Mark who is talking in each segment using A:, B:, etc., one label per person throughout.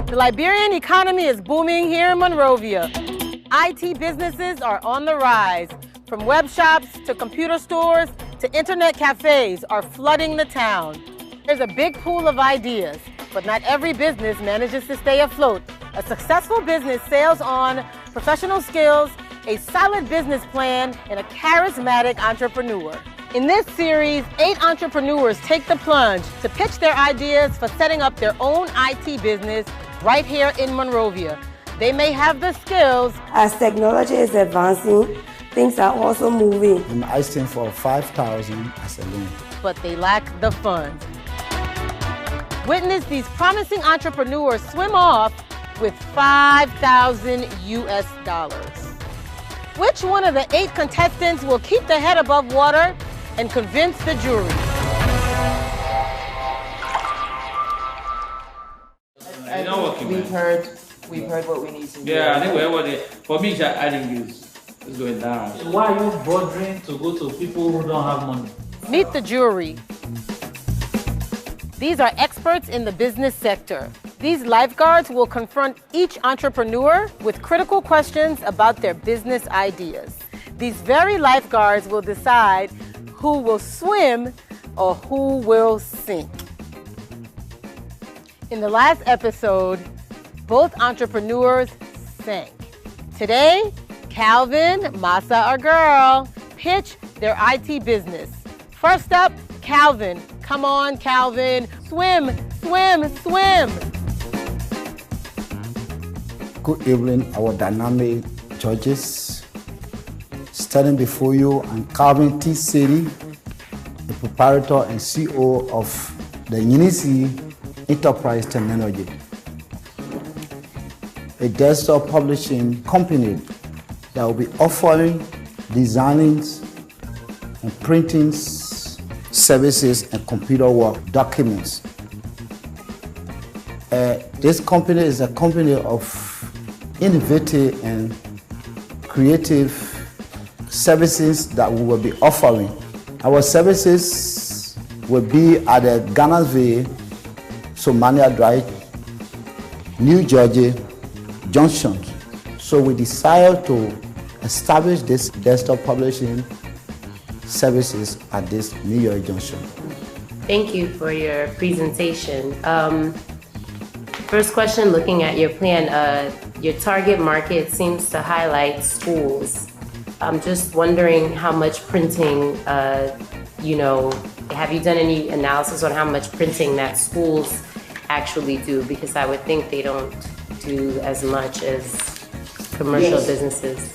A: The Liberian economy is booming here in Monrovia. IT businesses are on the rise. From web shops to computer stores to internet cafes are flooding the town. There's a big pool of ideas, but not every business manages to stay afloat. A successful business sails on professional skills, a solid business plan, and a charismatic entrepreneur. In this series, 8 entrepreneurs take the plunge to pitch their ideas for setting up their own IT business right here in Monrovia. They may have the skills.
B: As technology is advancing, things are also moving.
C: I'm asking for $5,000 as a loan.
A: But they lack the funds. Witness these promising entrepreneurs swim off with $5,000 US. Which one of the 8 contestants will keep their head above water and convince the jury?
D: We've heard what we need to do.
E: Yeah, I think what for me, I think it's going down.
F: Why are you bothering to go to people who don't have money?
A: Meet the jury. These are experts in the business sector. These lifeguards will confront each entrepreneur with critical questions about their business ideas. These very lifeguards will decide who will swim or who will sink. In the last episode, both entrepreneurs sank. Today, Calvin, Masa, our girl, pitch their IT business. First up, Calvin. Come on, Calvin. Swim, swim, swim.
C: Good evening, our dynamic judges. Standing before you, I'm Calvin T. City, the proprietor and CEO of the Unity Enterprise Technology, a desktop publishing company that will be offering designing and printing services and computer work documents. This company is a company of innovative and creative services that we will be offering. Our services will be at the Ghana's Somalia Drive, New Jersey Junction. So we decided to establish this desktop publishing services at this New York Junction.
G: Thank you for your presentation. First question, looking at your plan, your target market seems to highlight schools. I'm just wondering how much printing, have you done any analysis on how much printing that schools actually do? Because I would think they don't do as much as commercial businesses.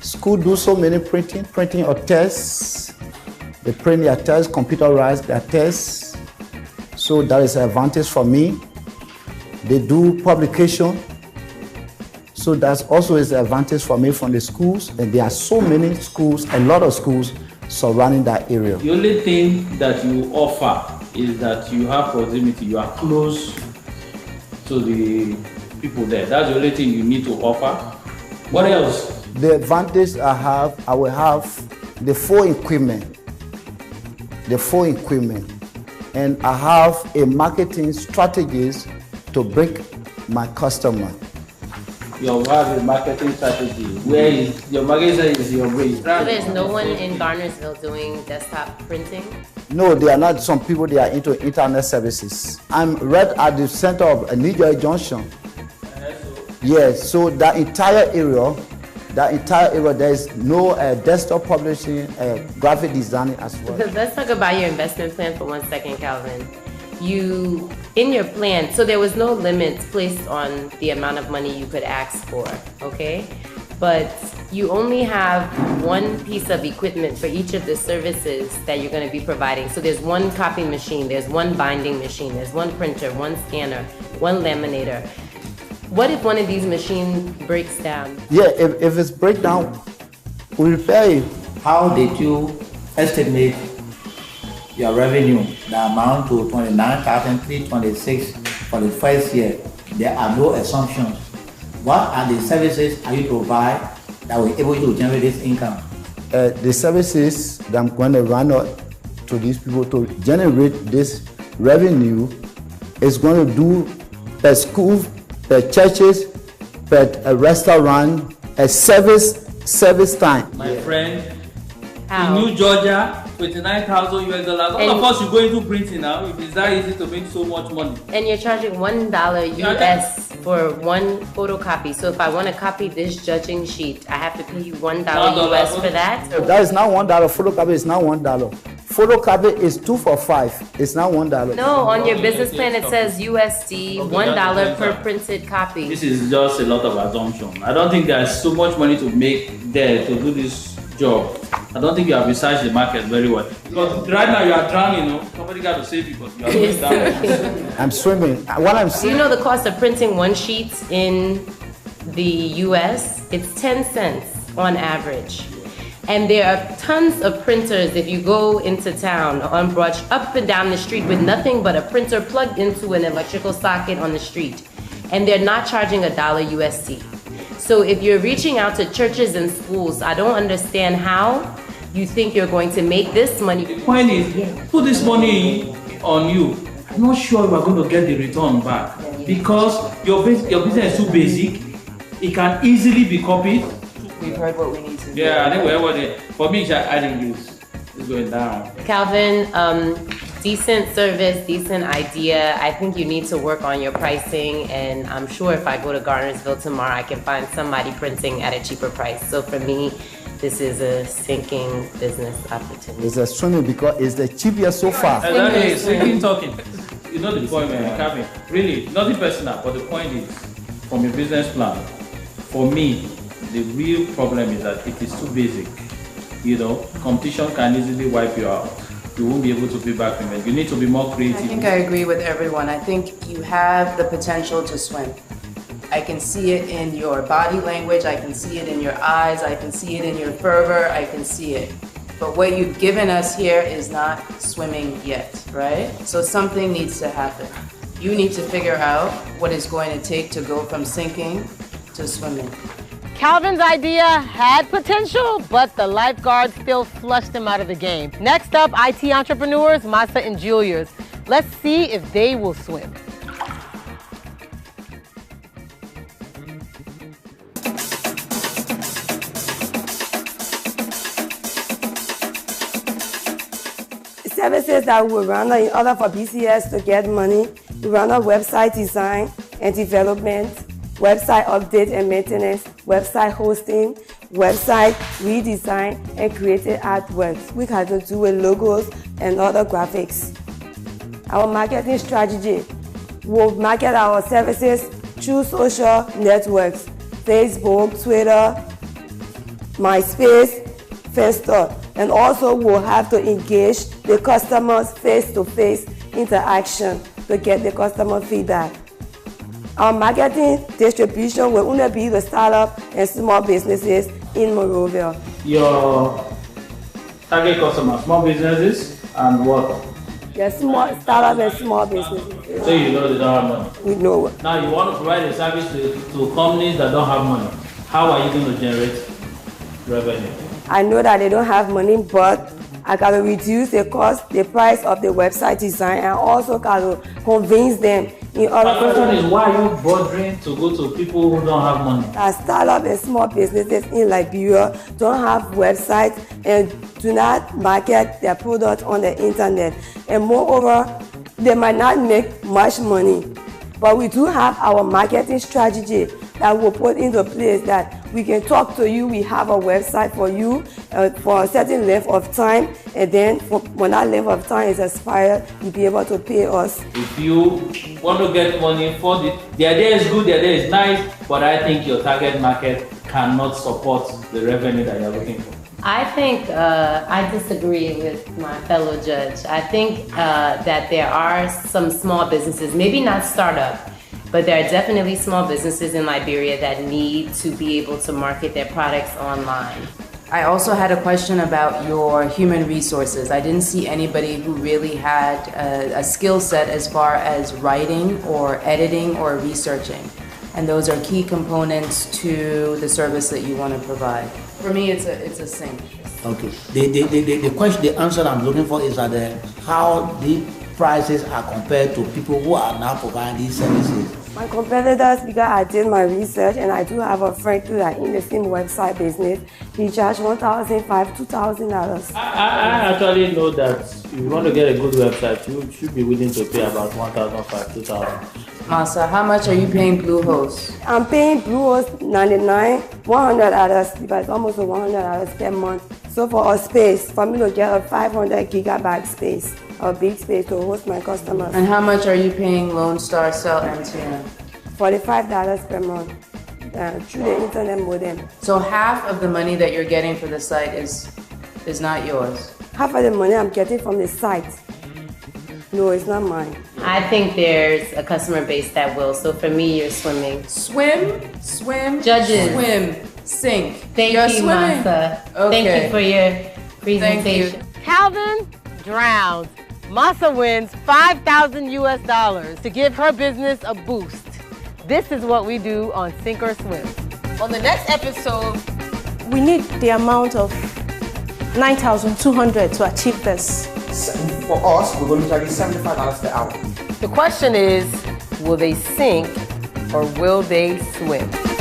C: School do so many printing of tests. They print their tests, computerize their tests. So that is an advantage for me. They do publication. So that's also is an advantage for me from the schools. And there are so many schools, a lot of schools surrounding that area.
E: The only thing that you offer is that you have proximity, you are close to the people there. That's the only thing you need to offer. What else?
C: The advantage I will have the full equipment. And I have a marketing strategies to bring my customer.
E: You have a marketing strategy. Where is your marketing strategy? Is your brain?
G: So there's no one in Garnersville doing desktop printing?
C: No, they are not. Some people, they are into internet services. I'm right at the center of New York Junction. Yes, so that entire area, there is no desktop publishing, graphic designing as well.
G: Let's talk about your investment plan for 1 second, Calvin. In your plan, so there was no limits placed on the amount of money you could ask for, okay? But you only have one piece of equipment for each of the services that you're going to be providing. So there's one copy machine, there's one binding machine, there's one printer, one scanner, one laminator. What if one of these machines breaks down?
C: Yeah, if it's breakdown, we repair it.
F: How did you estimate your revenue, the amount to $29,326 for the first year? There are no assumptions. What are the services are you provide that will able to generate this income?
C: The services that I'm going to run out to these people to generate this revenue is going to do per school per churches, per a restaurant, a service time.
E: My friend,
G: How?
E: in New Georgia, $29,000 US. All of us, you go into printing now. If it's that easy to make so much money.
G: And you're charging $1 US for one photocopy. So if I want to copy this judging sheet, I have to pay you $1 US for that?
C: That is now $1. Photocopy is now $1. Photocopy is 2 for $5. It's now $1.
G: No, on your business plan it says USD, $1 per printed copy.
E: This is just a lot of assumption. I don't think there's so much money to make there to do this job. I don't think you have researched the market very well. Because right now you are drowning, you know. Somebody got to save you because you are going down.
C: I'm swimming. What I'm
G: Do
C: saying.
G: you know the cost of printing one sheet in the US? It's 10 cents on average. And there are tons of printers if you go into town on Broad, up and down the street with nothing but a printer plugged into an electrical socket on the street. And they're not charging $1 USD. So if you're reaching out to churches and schools, I don't understand how you think you're going to make this money.
E: The point is, put this money on you. I'm not sure we're going to get the return back because your business is too basic. It can easily be copied.
D: We've heard what we need to do.
E: Yeah, I think we're for me, I think it's going down.
G: Calvin, decent service, decent idea. I think you need to work on your pricing, and I'm sure if I go to Garnersville tomorrow, I can find somebody printing at a cheaper price. So for me, this is a sinking business opportunity.
C: It's a swimming because it's the cheapest so far.
E: Exactly, sinking talking. You know the point, man, Calvin. Really, nothing personal, but the point is, from a business plan, for me, the real problem is that it is too basic. You know, competition can easily wipe you out. You won't be able to pay back payment. You need to be more creative.
D: I think I agree with everyone. I think you have the potential to swim. I can see it in your body language. I can see it in your eyes. I can see it in your fervor. I can see it. But what you've given us here is not swimming yet, right? So something needs to happen. You need to figure out what it's going to take to go from sinking to swimming.
A: Calvin's idea had potential, but the lifeguards still flushed him out of the game. Next up, IT entrepreneurs, Masa and Julius. Let's see if they will swim.
B: Services that we render in order for BCS to get money, we render website design and development, website update and maintenance, website hosting, website redesign, and creative artworks. We have to do with logos and other graphics. Our marketing strategy will market our services through social networks, Facebook, Twitter, MySpace, Facebook, and also we'll have to engage the customers face-to-face interaction to get the customer feedback. Our marketing distribution will only be the startup and small businesses in Monrovia.
E: Your target customers, small businesses, and what?
B: The small startup and small businesses.
E: So you know they don't have money.
B: We know.
E: Now you want to provide a service to companies that don't have money. How are you going to generate revenue?
B: I know that they don't have money, but I gotta reduce the cost, the price of the website design, and also gotta convince them in order.
E: My question is, why are you bothering to go to people who don't have money?
B: Startup and small businesses in Liberia don't have websites and do not market their product on the internet. And moreover, they might not make much money. But we do have our marketing strategy that we'll put into place that we can talk to you. We have a website for you for a certain length of time, and then when that length of time is expired, you'll be able to pay us.
E: If you want to get money for the idea is good, the idea is nice, but I think your target market cannot support the revenue that you're looking for.
G: I think I disagree with my fellow judge. I think that there are some small businesses, maybe not startup, but there are definitely small businesses in Liberia that need to be able to market their products online.
D: I also had a question about your human resources. I didn't see anybody who really had a skill set as far as writing or editing or researching. And those are key components to the service that you want to provide. For me, it's a sink.
F: Okay. The question, the answer I'm looking for is that how deep prices are compared to people who are now providing these services?
B: My competitors, because I did my research and I do have a friend too that in the same website business, he charged $1,500 to $2,000.
E: I actually know that if you want to get a good website, you should be willing to pay about $1,500 to $2,000.
D: Masa, how much are you paying Bluehost?
B: I'm paying Bluehost $99, $100 because it's almost $100 per month. So for a space, for me to get a 500 gigabyte space, a big space to host my customers.
D: And how much are you paying Lone Star Cell MTN?
B: $45 per month through the internet modem.
D: So half of the money that you're getting for the site is not yours?
B: Half of the money I'm getting from the site. No, it's not mine.
G: I think there's a customer base that will. So for me, you're swimming.
D: Swim,
G: Judges.
D: swim, sink.
G: Thank
D: You're
G: you,
D: swimming?
G: Masa.
D: Okay.
G: Thank you for your presentation.
A: Calvin drowns. Masa wins $5,000 US to give her business a boost. This is what we do on Sink or Swim. On the next episode,
H: we need the amount of 9,200 to achieve this.
I: For us, we're going to charge you $75 per hour.
A: the question is, will they sink or will they swim?